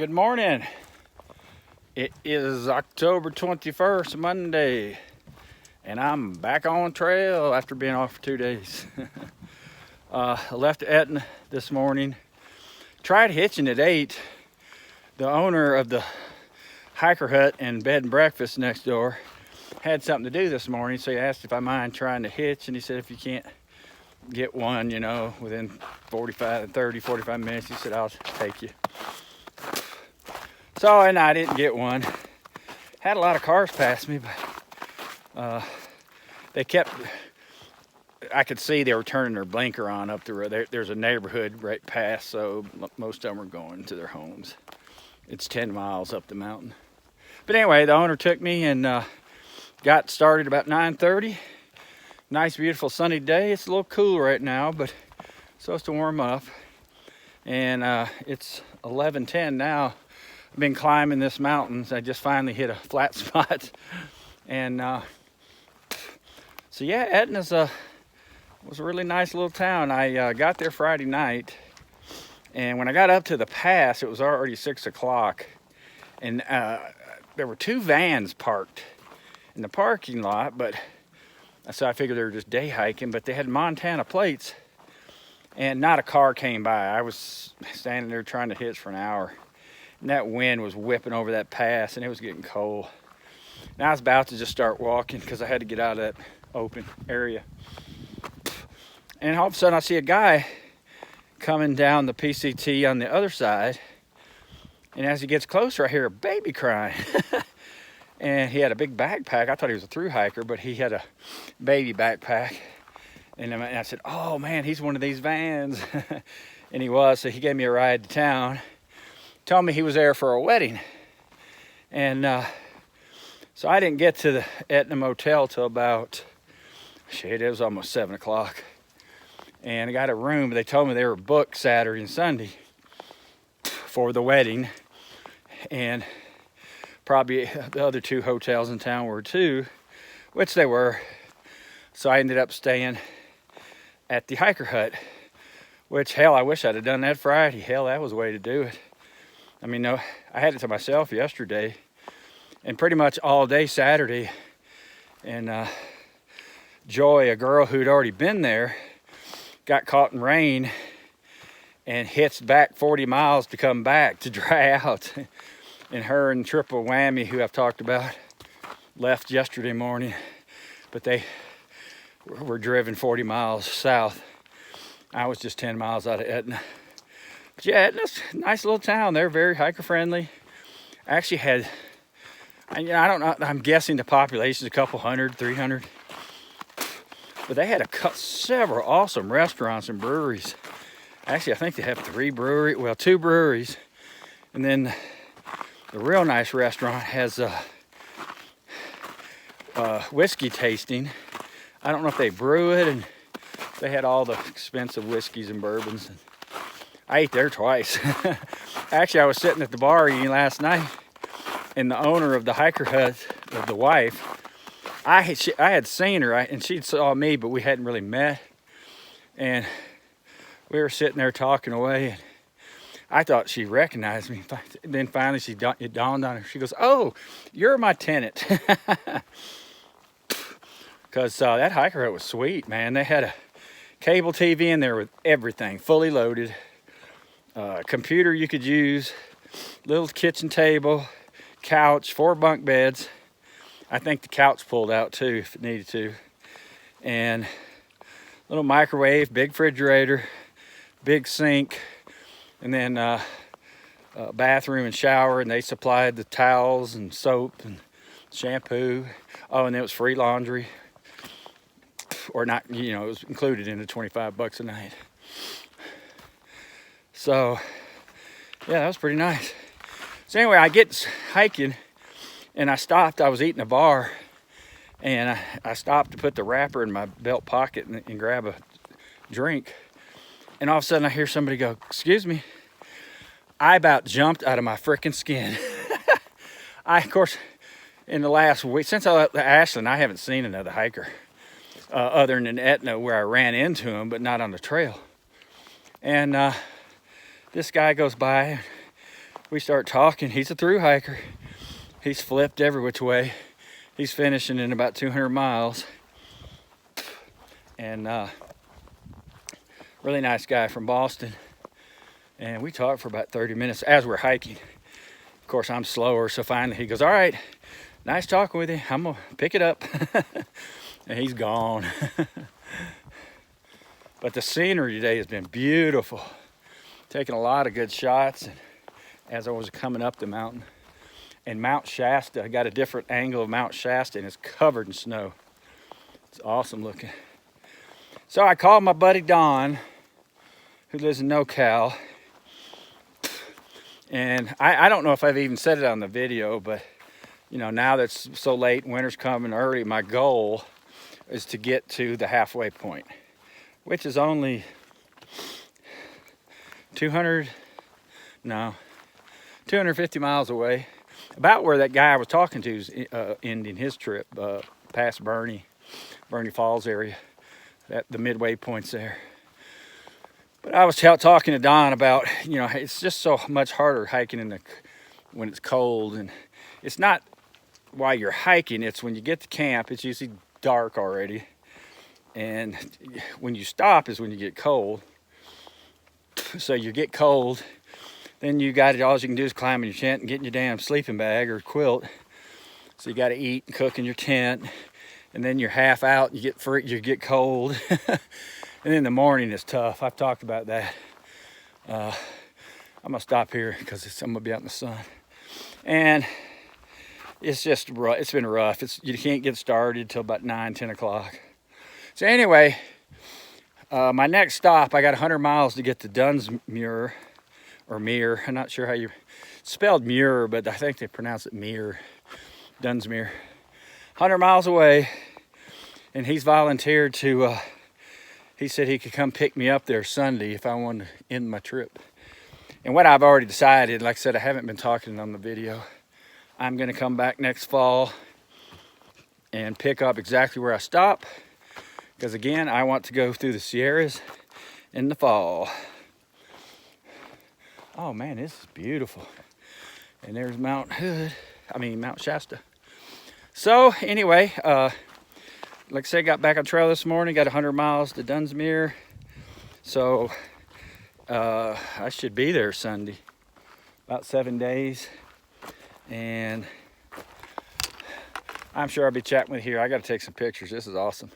Good morning. It is October 21st, Monday, and I'm back on trail after being off for 2 days. I left Etna this morning. Tried hitching at 8. The owner of the hiker hut and bed and breakfast next door had something to do this morning, so he asked if I mind trying to hitch, and he said if you can't get one, you know, within 45 minutes, he said I'll take you. So, and I didn't get one. Had a lot of cars pass me, but they kept, I could see they were turning their blinker on up the road. There's a neighborhood right past, so most of them are going to their homes. It's 10 miles up the mountain. But anyway, the owner took me and got started about 9:30. Nice, beautiful, sunny day. It's a little cool right now, but it's supposed to warm up. And it's 11:10 now. I've been climbing this mountain. I just finally hit a flat spot. And so yeah, Etna's was a really nice little town. I got there Friday night. And when I got up to the pass, it was already 6 o'clock. And there were 2 vans parked in the parking lot, but so I figured they were just day hiking, but they had Montana plates and not a car came by. I was standing there trying to hitch for an hour, and that wind was whipping over that pass, and it was getting cold. And I was about to just start walking because I had to get out of that open area. And all of a sudden I see a guy coming down the PCT on the other side, and as he gets closer I hear a baby crying. And he had a big backpack. I thought he was a through hiker, but he had a baby backpack. And I said, oh man, he's one of these vans. And he was, so he gave me a ride to town. Told me he was there for a wedding. And so I didn't get to the Etna Motel till about, it was almost 7 o'clock. And I got a room, but they told me they were booked Saturday and Sunday for the wedding. And probably the other 2 hotels in town were too, which they were. So I ended up staying at the hiker hut, which, hell, I wish I'd have done that Friday. Hell, that was the way to do it. I mean, no, I had it to myself yesterday and pretty much all day Saturday. And Joy, a girl who'd already been there, got caught in rain and hitched back 40 miles to come back to dry out. And her and Triple Whammy, who I've talked about, left yesterday morning, but they were driven 40 miles south. I was just 10 miles out of Etna. But yeah, Etna's a nice little town. They're very hiker friendly. I actually had, I don't know, I'm guessing the population's a couple hundred, 300. But they had several awesome restaurants and breweries. Actually, I think they have 2 breweries. And then the real nice restaurant has whiskey tasting. I don't know if they brew it, and they had all the expensive whiskeys and bourbons. I ate there twice. Actually, I was sitting at the bar eating last night, and the owner of the hiker hut, of the wife, I had seen her, and she saw me, but we hadn't really met. And we were sitting there talking away, and I thought she recognized me. Then finally it dawned on her. She goes, oh, you're my tenant. Because that hiker hut was sweet, man. They had a cable TV in there with everything, fully loaded. Computer you could use, little kitchen table, couch, 4 bunk beds. I think the couch pulled out too if it needed to. And little microwave, big refrigerator, big sink. And then bathroom and shower, and they supplied the towels and soap and shampoo. Oh, and it was free laundry. Or not, it was included in the $25 a night. So, yeah, that was pretty nice. So anyway, I get hiking, and I stopped. I was eating a bar, and I stopped to put the wrapper in my belt pocket and grab a drink. And all of a sudden I hear somebody go, excuse me. I about jumped out of my freaking skin. Of course, in the last week, since I left Ashland, I haven't seen another hiker other than Etna where I ran into him, but not on the trail. And this guy goes by. we start talking. He's a through hiker. He's flipped every which way. He's finishing in about 200 miles. And really nice guy from Boston. And we talked for about 30 minutes as we're hiking. Of course, I'm slower, so finally he goes, all right, nice talking with you. I'm gonna pick it up. And he's gone. But the scenery today has been beautiful. Taking a lot of good shots as I was coming up the mountain. And Mount Shasta, I got a different angle of Mount Shasta, and it's covered in snow. It's awesome looking. So I called my buddy Don, who lives in NoCal. And I don't know if I've even said it on the video, but you know, now that it's so late, winter's coming early, my goal is to get to the halfway point, which is only 250 miles away. About where that guy I was talking to is ending his trip, past Bernie Falls area. The midway point's there. But I was talking to Don about, you know, it's just so much harder hiking when it's cold. And it's not while you're hiking, it's when you get to camp, it's usually dark already. And when you stop is when you get cold. So you get cold, then you got it, all you can do is climb in your tent and get in your damn sleeping bag or quilt. So you got to eat and cook in your tent. And then you're half out, you get cold. And in the morning it's tough. I've talked about that. I'm gonna stop here because I'm gonna be out in the sun. And it's just rough. It's been rough. You can't get started till about 9-10 o'clock. So anyway, my next stop, I got 100 miles to get to Dunsmuir, or Muir. I'm not sure how you spelled Muir, but I think they pronounce it Muir. Dunsmuir. 100 miles away, and he's volunteered to. He said he could come pick me up there Sunday if I wanted to end my trip. And what I've already decided, like I said, I haven't been talking on the video. I'm going to come back next fall and pick up exactly where I stop. Because again, I want to go through the Sierras in the fall. Oh man, this is beautiful. And there's Mount Shasta. So anyway, like I said, got back on trail this morning, got 100 miles to Dunsmuir. So I should be there Sunday, about 7 days. And I'm sure I'll be chatting with you here. I got to take some pictures. This is awesome.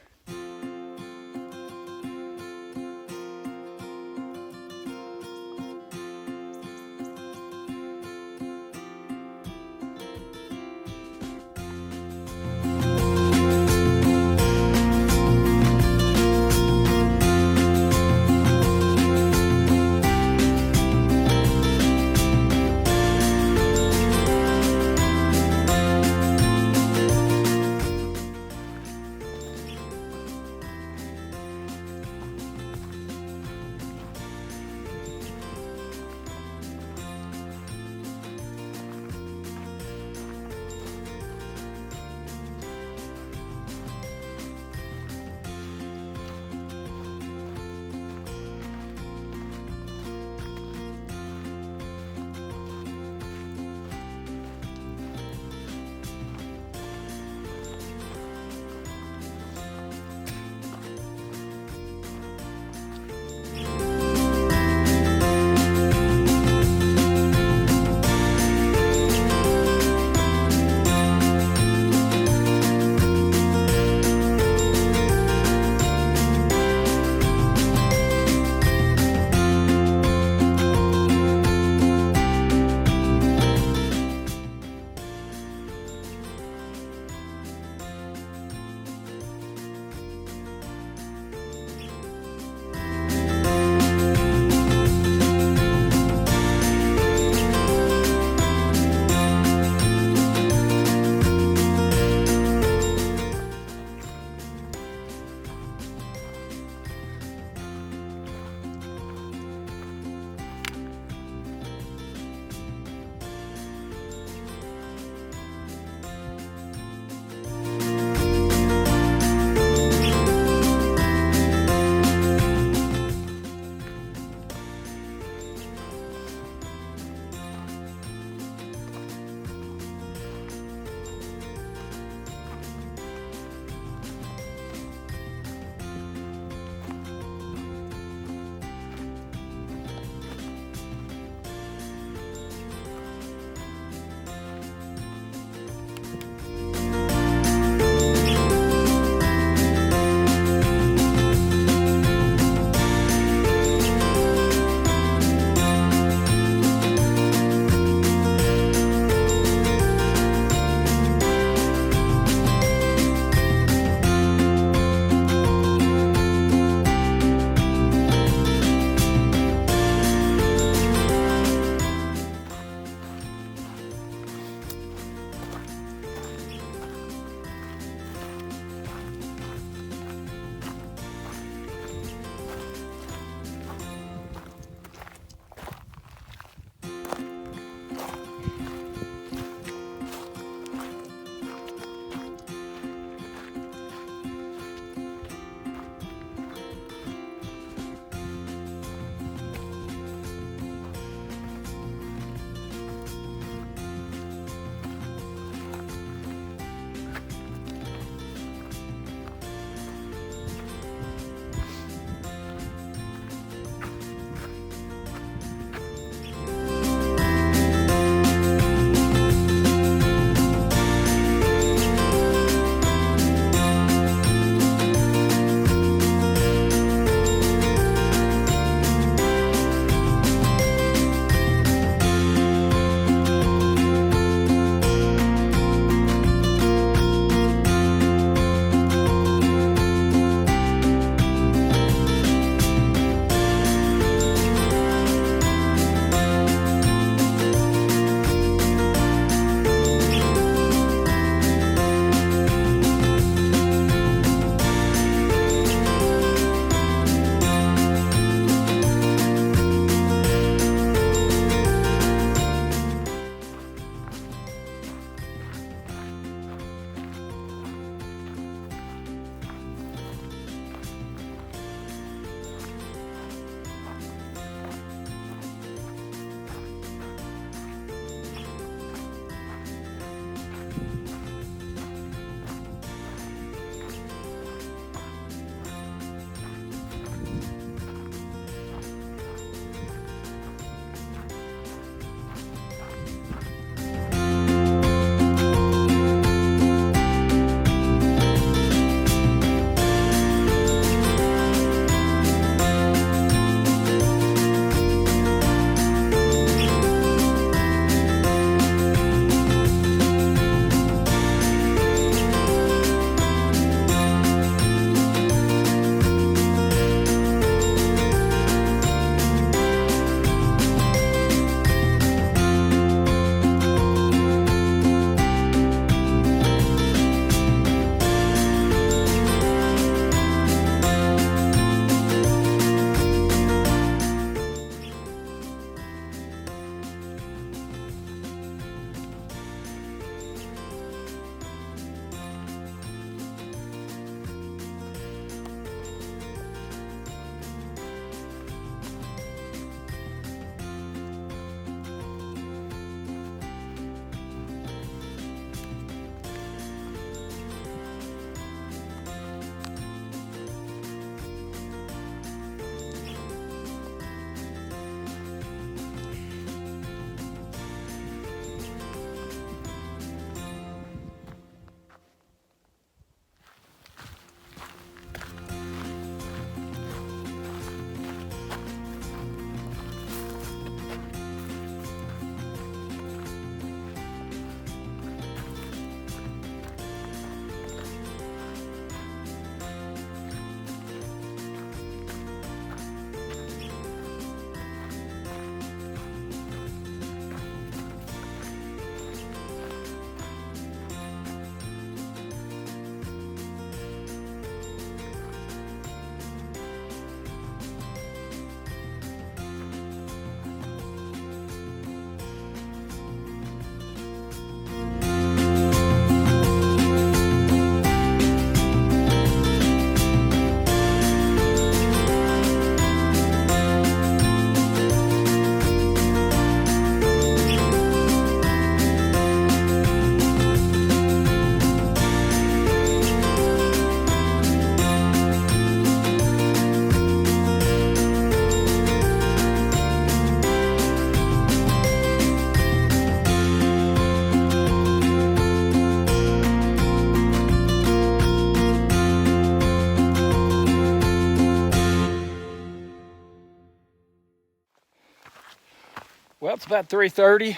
Well, it's about 3:30.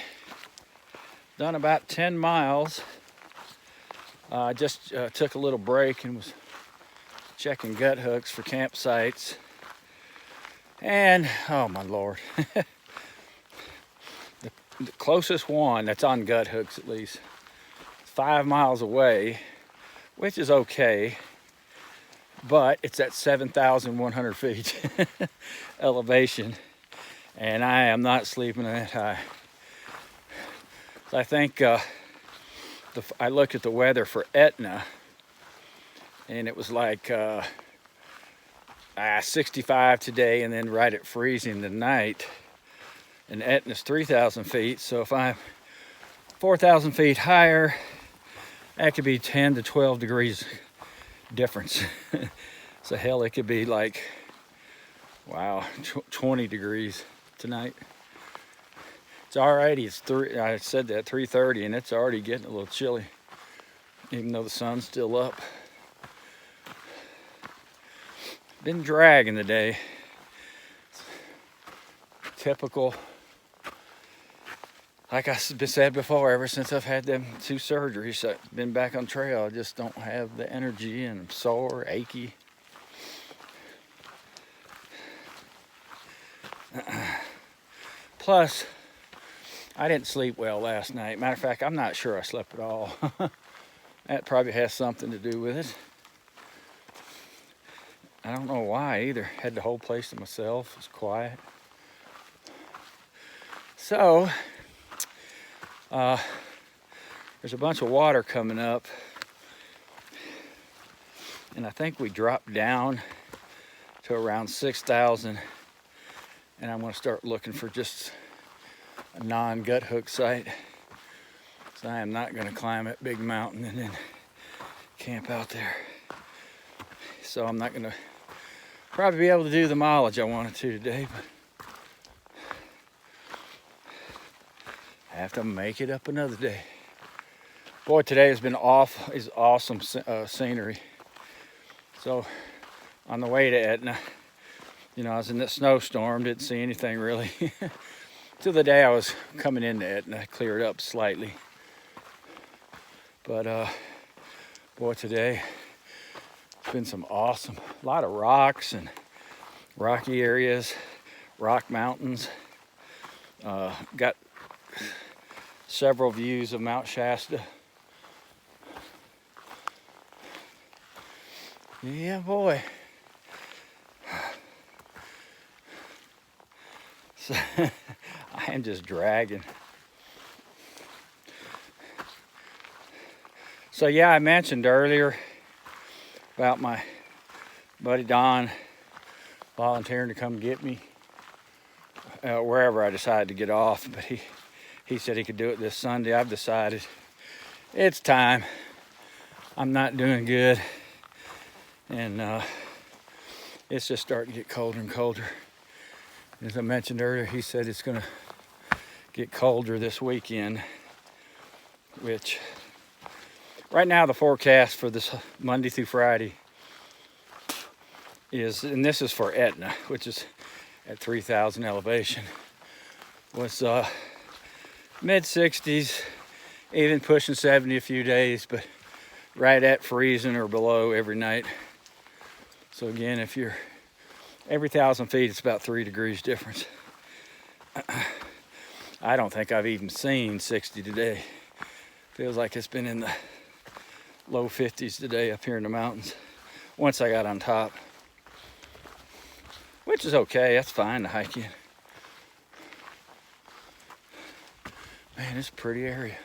Done about 10 miles. I just took a little break and was checking gut hooks for campsites. And, oh my Lord, the closest one that's on gut hooks at least, 5 miles away, which is okay, but it's at 7,100 feet elevation, and I am not sleeping that high. So I think I looked at the weather for Etna, and it was like 65 today, and then right at freezing tonight. And Etna's 3,000 feet, so if I'm 4,000 feet higher, that could be 10 to 12 degrees difference. So hell, it could be like, wow, 20 degrees tonight. It's alrighty, I said that, 3:30, and it's already getting a little chilly, even though the sun's still up. Been dragging the day. Typical. Like I said before, ever since I've had them 2 surgeries, I've been back on trail. I just don't have the energy, and I'm sore, achy. Plus, I didn't sleep well last night. Matter of fact, I'm not sure I slept at all. That probably has something to do with it. I don't know why either. Had the whole place to myself. It was quiet. So, there's a bunch of water coming up, and I think we dropped down to around 6,000, and I'm going to start looking for just a non-gut hook site. So I am not going to climb that big mountain and then camp out there. So I'm not going to probably be able to do the mileage I wanted to today, but I have to make it up another day. Boy, today has been awesome scenery. So on the way to Etna, you know, I was in that snowstorm, didn't see anything really. Till the day I was coming into Etna, cleared up slightly. But boy, today it's been some awesome, a lot of rocks and rocky areas, rock mountains. Got several views of Mount Shasta. Yeah, boy. So, I am just dragging. So yeah, I mentioned earlier about my buddy Don volunteering to come get me wherever I decide to get off, but he said he could do it this Sunday. I've decided it's time. I'm not doing good, and it's just starting to get colder and colder. As I mentioned earlier, he said it's going to get colder this weekend, which right now the forecast for this Monday through Friday is, and this is for Etna, which is at 3,000 elevation, was mid 60s, even pushing 70 a few days, but right at freezing or below every night. So again, if you're every 1,000 feet, it's about 3 degrees difference. I don't think I've even seen 60 today. Feels like it's been in the low 50s today up here in the mountains once I got on top, which is okay. That's fine to hike in. Man, it's a pretty area.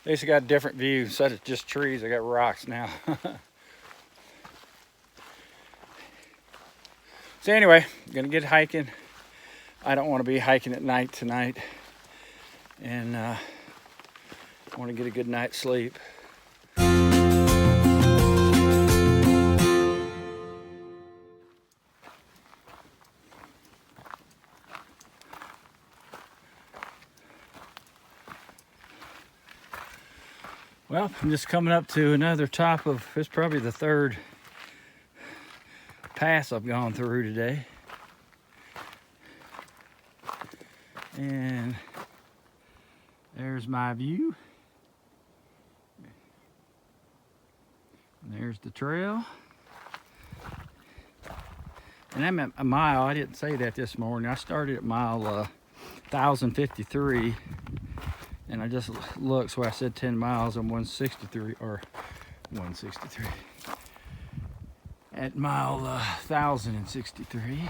At least I got a different view. Instead of just trees, I got rocks now. So anyway, I'm gonna get hiking. I don't want to be hiking at night tonight, and I want to get a good night's sleep. Well, I'm just coming up to another top of, it's probably the 3rd pass I've gone through today. And there's my view. And there's the trail. And I'm at a mile. I didn't say that this morning. I started at mile 1053. And I just looked, so I said 10 miles. I'm 163, or 163. At mile 1063.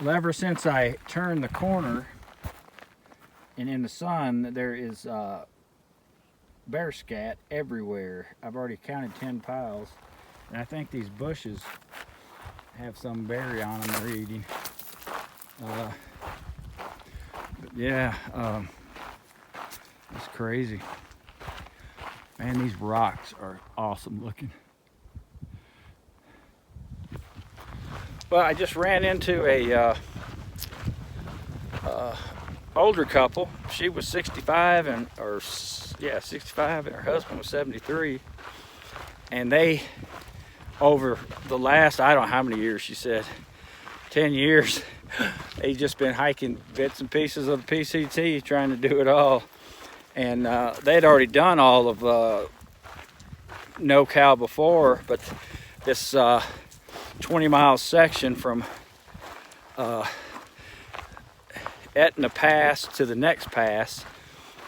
Well, ever since I turned the corner and in the sun, there is bear scat everywhere. I've already counted 10 piles, and I think these bushes have some berry on them they're eating. But yeah, it's crazy. Man, these rocks are awesome looking. Well, I just ran into a older couple. She was 65 and 65, and her husband was 73. And they, over the last, I don't know how many years, she said, 10 years, they've just been hiking bits and pieces of the PCT, trying to do it all. And they'd already done all of NoCal before, but this 20-mile section from Etna Pass to the next pass,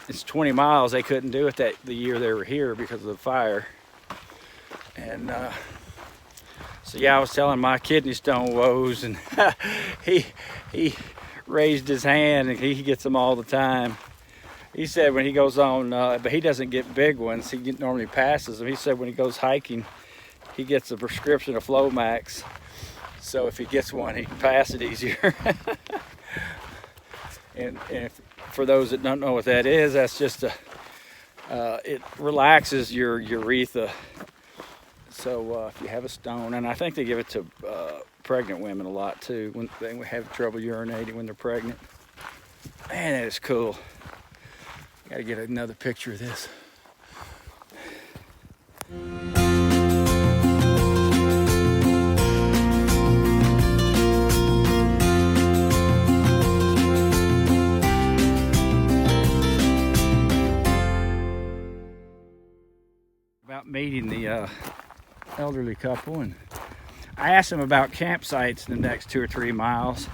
it's 20 miles. They couldn't do it the year they were here because of the fire. And so yeah, I was telling my kidney stone woes, and he raised his hand, and he gets them all the time. He said when he goes on, but he doesn't get big ones, he normally passes them. He said when he goes hiking, he gets a prescription of Flomax, so if he gets one, he can pass it easier. and for those that don't know what that is, that's just it relaxes your urethra. So if you have a stone, and I think they give it to pregnant women a lot too, when they have trouble urinating when they're pregnant. Man, that is cool. Gotta get another picture of this. About meeting the elderly couple, and I asked them about campsites in the next 2 or 3 miles.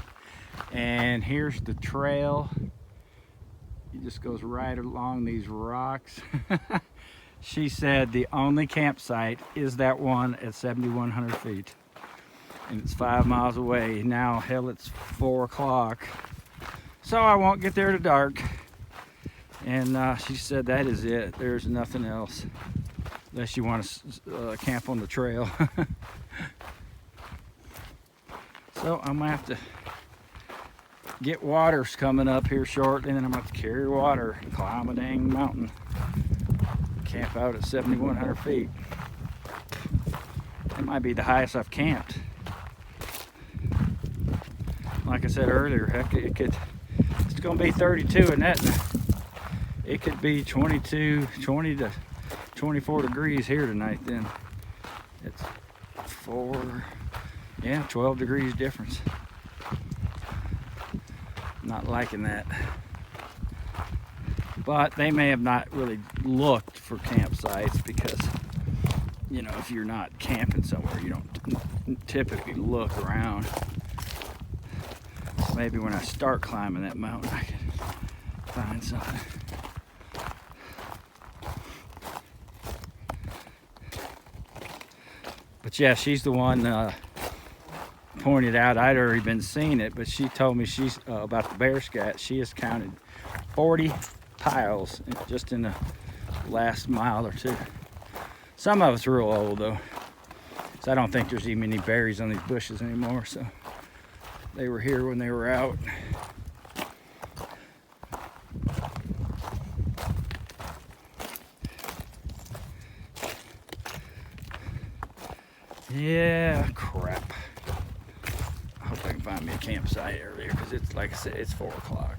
And here's the trail. It just goes right along these rocks. She said the only campsite is that one at 7,100 feet. And it's 5 miles away. Now, hell, it's 4 o'clock. So I won't get there till dark. And she said that is it. There's nothing else. Unless you want to camp on the trail. So I'm gonna have to get waters coming up here shortly, and then I'm gonna have to carry water and climb a dang mountain. Camp out at 7,100 feet. That might be the highest I've camped. Like I said earlier, heck, it's gonna be 32 in that. It could be 20 to 24 degrees here tonight. Then it's 12 degrees difference. Not liking that. But they may have not really looked for campsites because, you know, if you're not camping somewhere, you don't typically look around. So maybe when I start climbing that mountain, I can find something. But yeah, she's the one pointed out. I'd already been seeing it, but she told me she's about the bear scat. She has counted 40 piles just in the last mile or two. Some of it's real old though, so I don't think there's even any berries on these bushes anymore. So they were here when they were out. Yeah, crap. I hope find me a campsite earlier because it's, like I said, it's 4 o'clock.